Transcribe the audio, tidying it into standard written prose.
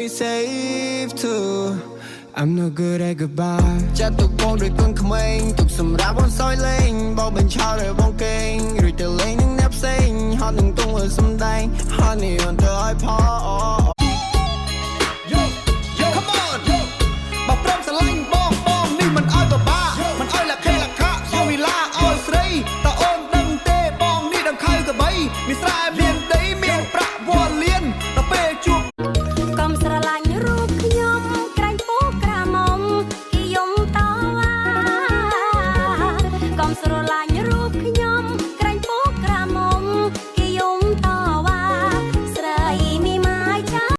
me safe too I'm no good at goodbye ចាត់ទុកបងដូចកូនក្មេងទុកសម្រាប់បងសោយលេងបោកបញ្ឆោតឲ្យបងកេងរួចទៅលេងនឹងអ្នកផ្សេងហត់នឹងទងឲ្យសំដែងហត់នេះអន់ទៅឲ្យផល